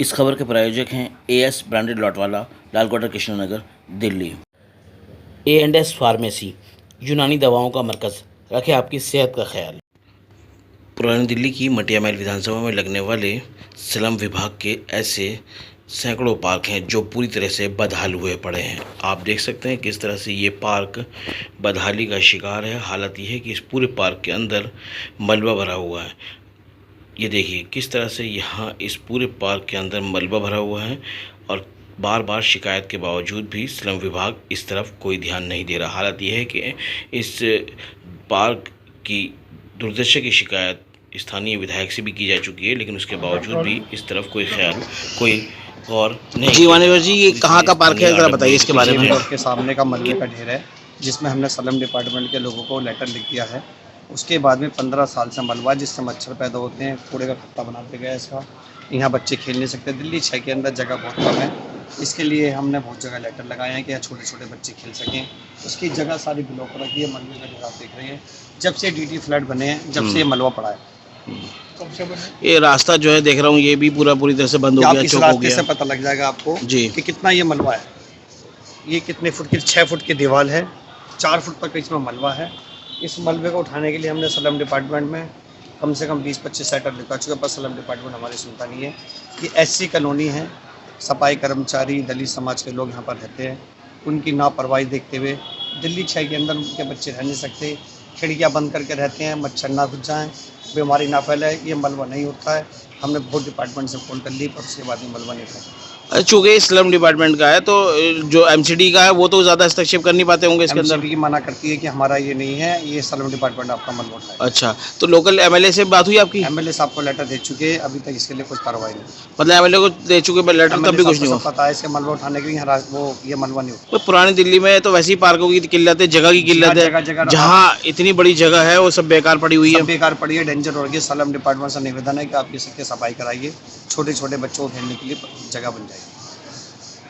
इस खबर के प्रायोजक हैं एएस ब्रांडेड लॉटवाला, लाल क्वार्टर, कृष्णनगर, दिल्ली। ए&एस फार्मेसी, यूनानी दवाओं का मरकज़, रखे आपकी सेहत का ख्याल। पुरानी दिल्ली की मटिया महल विधानसभा में लगने वाले स्लम विभाग के ऐसे सैकड़ों पार्क हैं जो पूरी तरह से बदहाल हुए पड़े हैं। आप देख सकते हैं किस तरह से ये पार्क बदहाली का शिकार है। हालत ये है कि इस पूरे पार्क के अंदर मलबा भरा हुआ है। ये देखिए किस तरह से यहाँ इस पूरे पार्क के अंदर मलबा भरा हुआ है और बार बार शिकायत के बावजूद भी श्रम विभाग इस तरफ कोई ध्यान नहीं दे रहा। हालत यह है कि इस पार्क की दुर्दशा की शिकायत स्थानीय विधायक से भी की जा चुकी है, लेकिन उसके बावजूद भी इस तरफ कोई गौर नहीं। जी मानव जी, ये कहाँ का पार्क है, जरा बताइए इसके बारे में। के सामने का मलबे का ढेर है, जिसमें हमने सलम डिपार्टमेंट के लोगों को लेटर लिख दिया है। उसके बाद में 15 साल से मलबा, जिससे मच्छर पैदा होते हैं, कूड़े का खत्ता बनाते गए इसका। यहाँ बच्चे खेल नहीं सकते। दिल्ली 6 के अंदर जगह बहुत कम है, इसके लिए हमने बहुत जगह लेटर लगाए हैं कि यहाँ छोटे छोटे बच्चे खेल सकें। उसकी जगह सारी ब्लॉक रखी है। मलबे का ढेर आप देख रहे हैं, जब से DT फ्लैट बने हैं, जब से ये मलबा पड़ा है। ये रास्ता जो है देख रहा हूँ, ये भी पूरी तरह से बंद हो गया, चौक हो गया। से पता लग जाएगा आपको जी कि कितना ये मलबा है। ये कितने फुट की, 6 फुट की दीवार है, 4 फुट तक इसमें मलबा है। इस मलबे को उठाने के लिए हमने सलम डिपार्टमेंट में कम से कम 20-25 सेटर लिखा चुका, पर सलम डिपार्टमेंट हमारी सुनता नहीं है। ये SC कॉलोनी है, सफाई कर्मचारी दलित समाज के लोग यहाँ पर रहते हैं। उनकी लापरवाही देखते हुए दिल्ली 6 के अंदर उनके बच्चे रह नहीं सकते। खिड़कियाँ बंद करके रहते हैं, मच्छर ना घुस जाएँ, बीमारी ना फैलाए। ये मलबा नहीं उठता है। हमने बहुत डिपार्टमेंट से फ़ोन कर ली, पर उसके बाद में मलबा नहीं उठा। चूँकि स्लम डिपार्टमेंट का है तो जो MCD का है वो तो ज़्यादा हस्तक्षेप कर नहीं पाते होंगे इसके अंदर। MCD की मना करती है कि हमारा ये नहीं है, ये सलम डिपार्टमेंट आपका मलबा उठाए। अच्छा, तो लोकल MLA से बात हुई आपकी? MLA साहब को लेटर दे चुके हैं, अभी तक इसके लिए कुछ कार्रवाई नहीं। मतलब MLA को दे चुके लेटर, तब भी कुछ नहीं हुआ? पता है इसके मलबा उठाने के लिए, वो ये मलबा नहीं उठा। तो पुरानी दिल्ली में तो वैसे ही पार्कों की किल्लत है, जगह की किल्लत है। जहाँ इतनी बड़ी जगह है वो सब बेकार पड़ी हुई है। बेकार पड़ी है, डेंजर हो गई। सलम डिपार्टमेंट से निवेदन है कि आप इसकी सफाई कराइए, छोटे छोटे बच्चों को खेलने के लिए जगह बन जाएगी।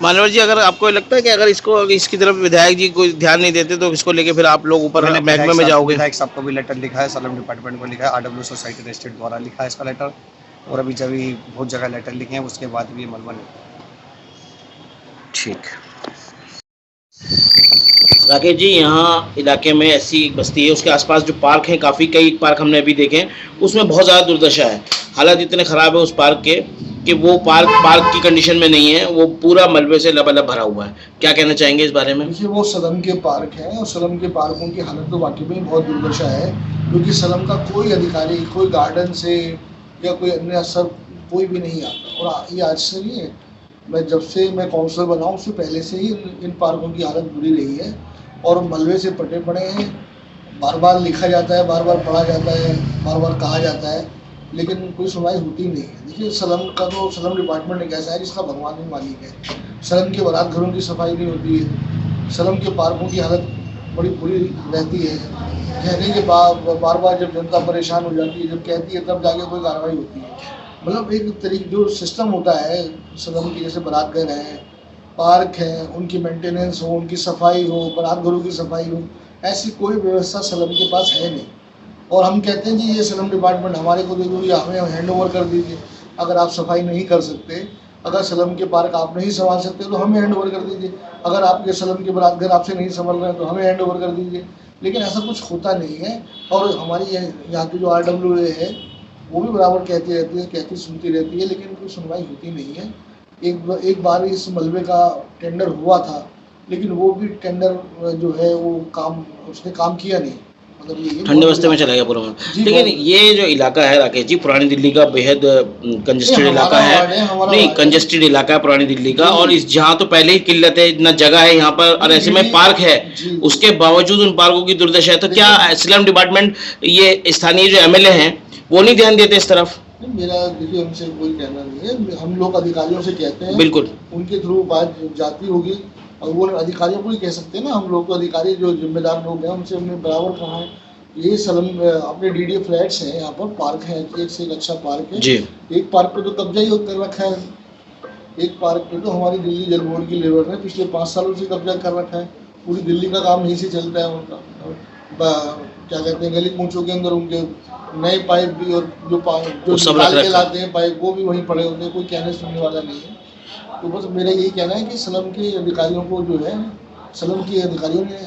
मानव जी, अगर आपको लगता है कि अगर इसकी तरफ विधायक जी कोई ध्यान नहीं देते तो इसको लेके फिर आप लोग ऊपर महकमे में जाओगे? विधायक साहब को भी लेटर लिखा है, सलम डिपार्टमेंट को लिखा है, RW सोसाइटी स्टेट द्वारा लिखा है इसका लेटर, और अभी जब बहुत जगह लेटर लिखे हैं, उसके बाद भी मलबा नहीं। ठीक। राकेश जी, यहाँ इलाके में ऐसी एक बस्ती है, उसके आसपास जो पार्क हैं काफ़ी, कई पार्क हमने अभी देखे हैं, उसमें बहुत ज़्यादा दुर्दशा है। हालात इतने ख़राब है उस पार्क के कि वो पार्क की कंडीशन में नहीं है, वो पूरा मलबे से लबालब भरा हुआ है। क्या कहना चाहेंगे इस बारे में? देखिए, वो सलम के पार्क हैं और सलम के पार्कों की हालत तो वाकई में बहुत दुर्दशा है, क्योंकि सलम का कोई अधिकारी, कोई गार्डन से या कोई अन्य सब कोई भी नहीं आता। और ये आज से नहीं है, मैं जब से मैं काउंसलर बना हूँ उससे पहले से ही इन पार्कों की हालत बुरी रही है और मलबे से पटे पड़े हैं। बार बार लिखा जाता है, बार बार पढ़ा जाता है, बार बार कहा जाता है, लेकिन कोई सुनवाई होती नहीं है। देखिए, सलम का तो सलम डिपार्टमेंट एक ऐसा है जिसका भगवान ही मालिक है। सलम के बारात घरों की सफाई नहीं होती है, सलम के पार्कों की हालत बड़ी बुरी रहती है। कहने के बाद बार बार जब जनता परेशान हो जाती है, जब कहती है, तब जाके कोई कार्रवाई होती है। मतलब एक तरीके जो सिस्टम होता है सलम की, जैसे बारात घर हैं, पार्क हैं, उनकी मेंटेनेंस हो, उनकी सफाई हो, बारात घरों की सफाई हो, ऐसी कोई व्यवस्था सलम के पास है नहीं। और हम कहते हैं जी ये सलम डिपार्टमेंट हमारे को दे दो या हमें हैंड ओवर कर दीजिए। अगर आप सफाई नहीं कर सकते, अगर सलम के पार्क आप नहीं संभाल सकते तो हमें हैंड ओवर कर दीजिए। अगर आपके सलम के बारात घर आपसे नहीं संभल रहे हैं तो हमें हैंड ओवर कर दीजिए। लेकिन ऐसा कुछ होता नहीं है। और हमारी यहाँ की जो RWA है वो भी बराबर कहती रहती है, कहती सुनती रहती है, लेकिन कोई सुनवाई होती नहीं है। एक बार इस मलबे का टेंडर हुआ था, लेकिन वो भी टेंडर जो है वो उसने काम किया नहीं। ठंडे बस्ते में चला गया पूरा। लेकिन ये जो इलाका है राकेश जी, पुरानी दिल्ली का बेहद कंजेस्टेड इलाका है। नहीं, कंजेस्टेड इलाका है पुरानी दिल्ली का, और इस जहाँ तो पहले ही किल्लत है, इतना जगह है यहाँ पर, और ऐसे में पार्क है, उसके बावजूद उन पार्कों की दुर्दशा है। तो क्या स्लम डिपार्टमेंट, ये स्थानीय जो MLA हैं, वो नहीं ध्यान देते इस तरफ? मेरा देखिए, हमसे कोई कहना नहीं है, हम लोग अधिकारियों से कहते हैं, बिल्कुल उनके थ्रू बात जाती होगी, और वो अधिकारियों को ही कह सकते हैं ना। हम लोग तो अधिकारी जो जिम्मेदार लोग हैं उनसे हमने बराबर कहा है। ये सलम अपने DD फ्लैट्स हैं, यहाँ पर पार्क है, एक से एक अच्छा पार्क है जी। एक पार्क पे तो कब्जा ही कर रखा है, एक पार्क पे तो हमारी दिल्ली जल बोर्ड की लेबर ने पिछले 5 सालों से कब्जा कर रखा है। पूरी दिल्ली का काम यहीं से चलता है उनका। क्या कहते हैं गली कूचों के अंदर उनके नए पाइप भी और जो वो सब निकाल रख के रखा। लाते हैं पाइप वो भी वहीं पड़े होते हैं, कोई कहने सुनने वाला नहीं है। तो बस मेरा यही कहना है कि स्लम के अधिकारियों को जो है स्लम के अधिकारियों ने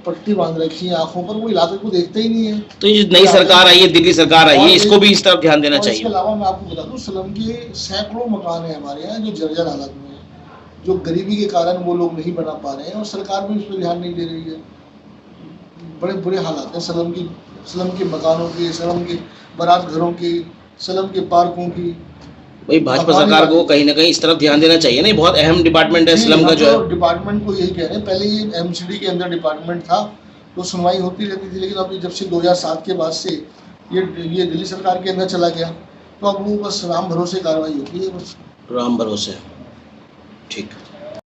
पट्टी बांध रखी है आंखों पर, वो इलाके को देखते ही नहीं है। तो ये नई सरकार आई है, दिल्ली सरकार आई है, इसको भी इस तरफ ध्यान देना और इसके चाहिए। अलावा मैं आपको बता दूं स्लम के सैकड़ों मकान हैं हमारे यहाँ जो जर्जर हालत में है, जो गरीबी के कारण वो लोग नहीं बना पा रहे हैं और सरकार भी उस पर ध्यान नहीं दे रही है। बड़े बुरे हालात हैं स्लम के मकानों की, स्लम के बारात घरों की, स्लम के पार्कों की। भाई भाजपा सरकार को कहीं ना कहीं इस तरफ ध्यान देना चाहिए ना, ये बहुत अहम डिपार्टमेंट है स्लम का जो है। डिपार्टमेंट को यही कह रहे हैं, पहले ये एमसीडी के अंदर डिपार्टमेंट था तो सुनवाई होती रहती थी, लेकिन अब जब से 2007 के बाद से ये दिल्ली सरकार के अंदर चला गया तो अब वो बस राम भरोसे कार्रवाई होती है बस। राम भरोसे, ठीक।